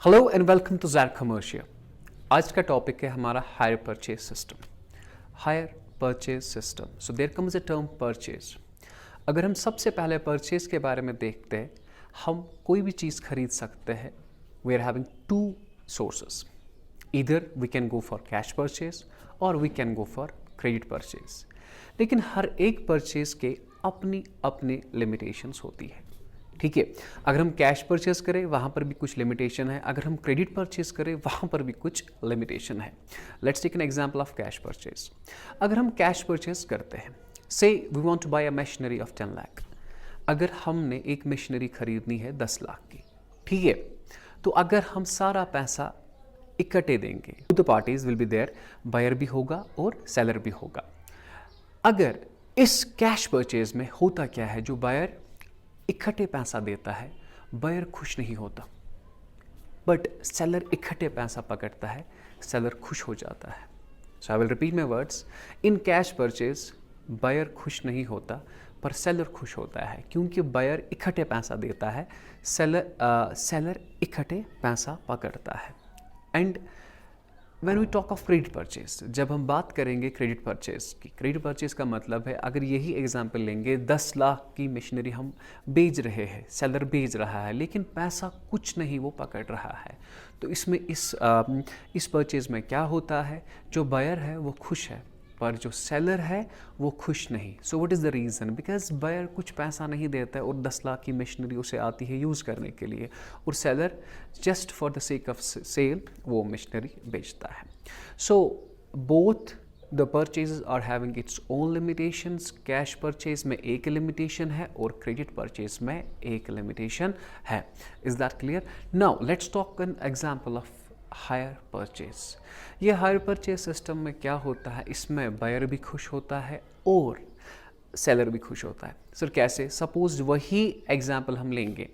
Hello and welcome to Zair commercial. आज का topic है हमारा hire purchase system. Hire purchase system, so there comes a term purchase. अगर हम सबसे पहले परचेज के बारे में देखते हैं, हम कोई भी चीज़ खरीद सकते हैं। We are having two sources, either we can go for cash purchase और we can go for credit purchase. लेकिन हर एक परचेज के अपनी अपनी लिमिटेशंस होती है। ठीक है, अगर हम कैश परचेज करें वहाँ पर भी कुछ लिमिटेशन है, अगर हम क्रेडिट परचेज करें वहाँ पर भी कुछ लिमिटेशन है। Let's take an example of cash purchase. अगर हम कैश परचेज करते हैं, say we want to buy a machinery of 10 lakh. अगर हमने एक मशीनरी खरीदनी है 10 लाख की, ठीक है, तो अगर हम सारा पैसा इकट्ठे देंगे, the parties will be there, buyer भी होगा और सेलर भी होगा। अगर इस कैश परचेज में होता क्या है, जो बायर इकट्ठे पैसा देता है, बायर खुश नहीं होता, बट सेलर इकट्ठे पैसा पकड़ता है, सेलर खुश हो जाता है। So I will repeat my words, in cash purchase buyer खुश नहीं होता पर सेलर खुश होता है, क्योंकि बायर इकट्ठे पैसा देता है, सेलर इकट्ठे पैसा पकड़ता है। And when we talk of credit purchase, जब हम बात करेंगे क्रेडिट परचेज की, क्रेडिट परचेज का मतलब है, अगर यही एग्जांपल लेंगे, 10 लाख की मशीनरी हम बेच रहे हैं, सेलर बेच रहा है, लेकिन पैसा कुछ नहीं वो पकड़ रहा है, तो इसमें इस परचेज में क्या होता है, जो बायर है वो खुश है पर जो सेलर है वो खुश नहीं। So what is the reason? Because buyer कुछ पैसा नहीं देता है और 10 लाख की मशीनरी उसे आती है यूज़ करने के लिए, और seller just for the sake of sale वो मशीनरी बेचता है। So both the purchase are having its own limitations. Cash purchase में एक लिमिटेशन है और क्रेडिट परचेज में एक लिमिटेशन है। Is that clear? Now let's talk an example of hire purchase. ये हायर परचेज सिस्टम में क्या होता है, इसमें बायर भी खुश होता है और सेलर भी खुश होता है। सर कैसे? सपोज वही एग्जांपल हम लेंगे,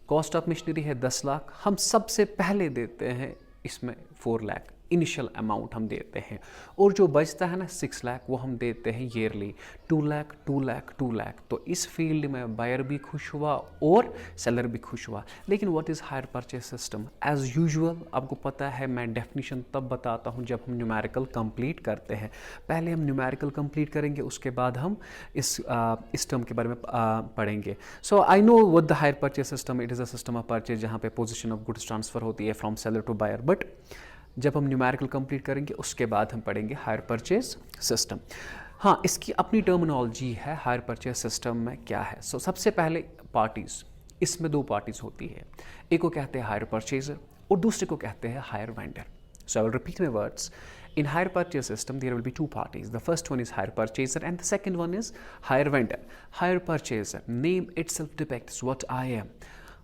कॉस्ट ऑफ मशीनरी है 10 लाख, हम सबसे पहले देते हैं इसमें 4 लाख इनिशियल अमाउंट हम देते हैं, और जो बचता है ना 6 लाख वो हम देते हैं ईयरली, 2 लाख 2 लाख 2 लाख। तो इस फील्ड में बायर भी खुश हुआ और सेलर भी खुश हुआ। लेकिन what is hire purchase system? As usual आपको पता है, मैं डेफिनेशन तब बताता हूँ जब हम न्यूमेरिकल कंप्लीट करते हैं। पहले हम न्यूमेरिकल कंप्लीट करेंगे, उसके बाद हम इस टर्म के बारे में पढ़ेंगे। So I know what the hire purchase system, it is a system of purchase जहाँ पे पोजिशन ऑफ गुड्स ट्रांसफर होती है from seller to buyer, but जब हम न्यूमेरिकल कंप्लीट करेंगे उसके बाद हम पढ़ेंगे हायर परचेज सिस्टम। हाँ, इसकी अपनी टर्मिनोलॉजी है हायर परचेज सिस्टम में क्या है। सो सबसे पहले पार्टीज, इसमें 2 पार्टीज होती है, एक को कहते हैं हायर परचेजर और दूसरे को कहते हैं higher vendor. So I will repeat my words. In hire purchase system, there will be 2 parties. The first one is hire purchaser and the second one is hire vendor. Hire purchaser, name itself depicts what I am.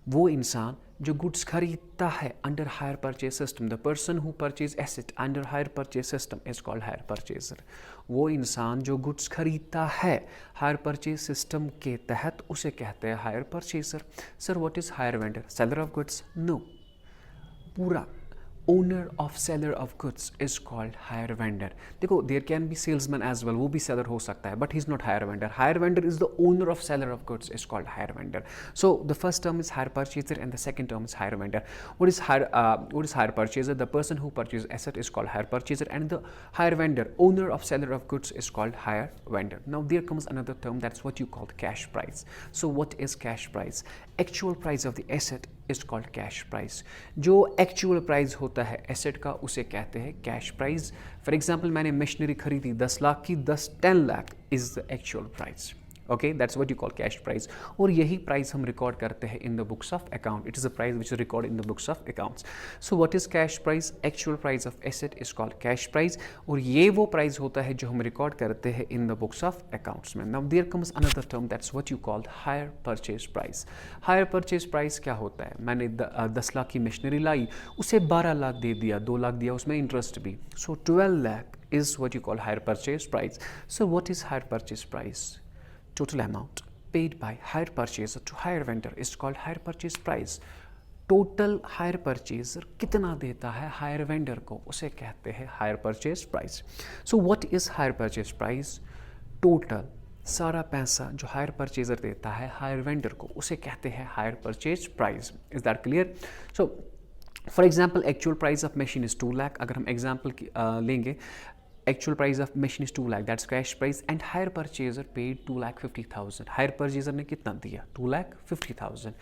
वो इंसान जो goods खरीदता है under hire purchase system, the person who purchase asset under hire purchase system is called hire purchaser. वो इंसान जो goods खरीदता है हायर परचेज सिस्टम के तहत, उसे कहते हैं hire purchaser. Sir what is hire vendor? Seller of goods? No, पूरा owner of seller of goods is called hire vendor. देखो, there can be salesman as well, वो भी सेलर हो सकता है, but he is not hire vendor. Hire vendor is the owner of seller of goods is called hire vendor. So the first term is hire purchaser and the second term is hire vendor. What is hire purchaser? The person who purchases asset is called hire purchaser, and the hire vendor, owner of seller of goods, is called hire vendor. Now there comes another term, that's what you call cash price. So what is cash price? Actual price of the asset is called cash price. जो actual price होता है asset का, उसे कहते हैं cash price. For example, मैंने machinery खरीदी 10 लाख की, 10 lakh is the actual price. Okay, that's what you call cash price. और यही प्राइस हम रिकॉर्ड करते हैं in the books of account. It is a price which is recorded in the books of accounts. So what is cash price? Actual price of asset is called cash price. और ये वो price होता है जो हम record करते हैं in the books of accounts में. Now there comes another term, that's what you call hire purchase price. Hire purchase price क्या होता है? मैंने 10 लाख की मशीनरी लाई, उसे 12 लाख दे दिया, 2 लाख दिया, उसमें इंटरेस्ट भी. So 12 lakh is what you call hire purchase price. So what is hire purchase price? Total amount paid by hire purchaser to hire vendor is called hire purchase price. Total hire purchaser कितना देता है hire vendor को, उसे कहते हैं hire purchase price. So what is hire purchase price? Total सारा पैसा जो हायर परचेजर देता है हायर वेंडर को, उसे कहते हैं hire purchase price. Is that clear? So for example actual price of machine is 2 lakh, अगर हम एग्जाम्पल लेंगे actual price of machine is 2 lakh, that's cash price, and hire purchaser paid 2,50,000. hire purchaser ने कितना दिया? 2,50,000.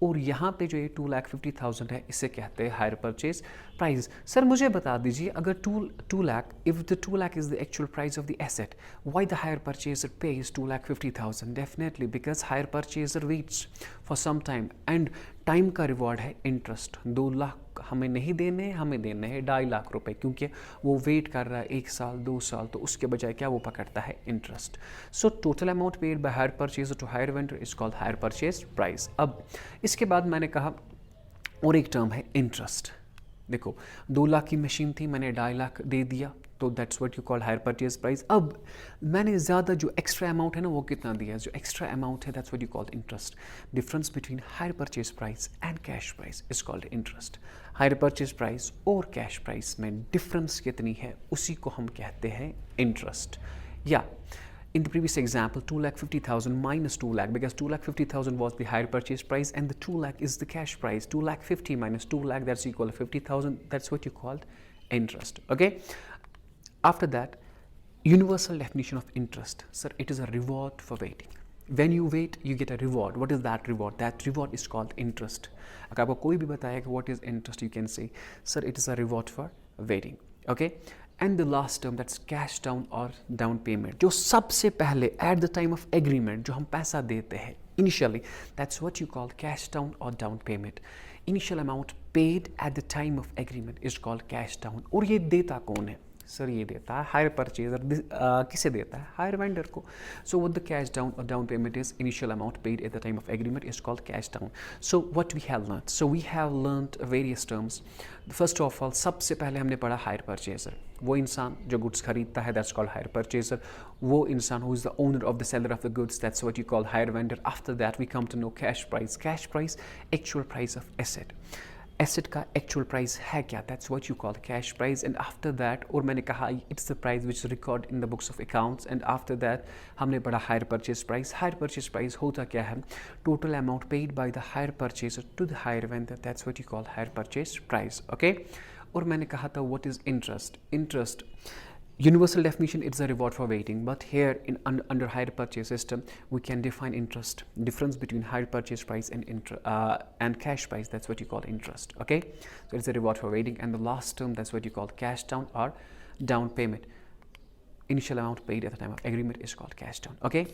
और यहाँ पे जो ये 2,50,000 है इसे कहते हैं हायर परचेज प्राइस. सर मुझे बता दीजिए, अगर 2 lakh, if the 2 lakh is the actual price of the asset, why the hire purchaser pays 2,50,000? Definitely because hire purchaser waits for some time, and time का रिवॉर्ड है इंटरेस्ट. 2 लाख हमें नहीं देने, हमें देने हैं 2.5 लाख रुपए, क्योंकि वो वेट कर रहा है 1 साल 2 साल, तो उसके बजाय क्या वो पकड़ता है? Interest. So total amount paid by hire purchaser to hire vendor is called hire purchase price. अब इसके बाद मैंने कहा और एक टर्म है इंटरेस्ट. देखो 2 लाख की मशीन थी, मैंने 2.5 लाख दे दिया, तो that's what you call hire purchase price. अब मैंने ज़्यादा जो एक्स्ट्रा अमाउंट है ना वो कितना दिया? जो एक्स्ट्रा अमाउंट है that's what you call interest. Difference between higher purchase price and cash price is called interest. Higher purchase price और कैश प्राइस में डिफरेंस कितनी है उसी को हम कहते हैं इंटरेस्ट. या in the previous example, 2,50,000 minus 2 lakh, because 2,50,000 was the higher purchase price and the 2 lakh is the cash price. 2,50,000 minus 2 lakh, that's equal to 50,000. That's what you called interest. Okay. After that, universal definition of interest. Sir, it is a reward for waiting. When you wait, you get a reward. What is that reward? That reward is called interest. अगर आपको कोई भी बताया कि what is interest, you can say, sir, it is a reward for waiting. Okay. And the last term that's cash down और down payment. जो सबसे पहले at the time of agreement जो हम पैसा देते हैं initially, that's what you call cash down और down payment. Initial amount paid at the time of agreement is called cash down. और ये देता कौन है? सर ये देता है हायर परचेजर. किसे देता है? हायर वेंडर को. So what the cash down और down payment is initial amount paid at the time of agreement is called cash down. So what we have learned? So we have learned various terms. First of all सबसे पहले हमने पढ़ा higher purchaser. वो इंसान जो goods खरीदता है that's called hire purchaser. वो इंसान who is the owner of the seller of the goods, that's what you call hire vendor. After that we come to know cash price. Cash price actual price of asset. Asset का actual price है क्या? That's what you call cash price. And after that, और मैंने कहा it's the price which record in the books of accounts. And after that हमने पढ़ा hire purchase price. Higher purchase price होता क्या है? Total amount paid by the hire purchaser to the hire vendor, that's what you call hire purchase price. Okay. और मैंने कहा था what is interest. Interest universal definition, it's a reward for waiting, but here in under hire purchase system we can define interest. Difference between hire purchase price and cash price, that's what you call interest. Okay, so it's a reward for waiting. And the last term, that's what you call cash down or down payment. Initial amount paid at the time of agreement is called cash down. Okay.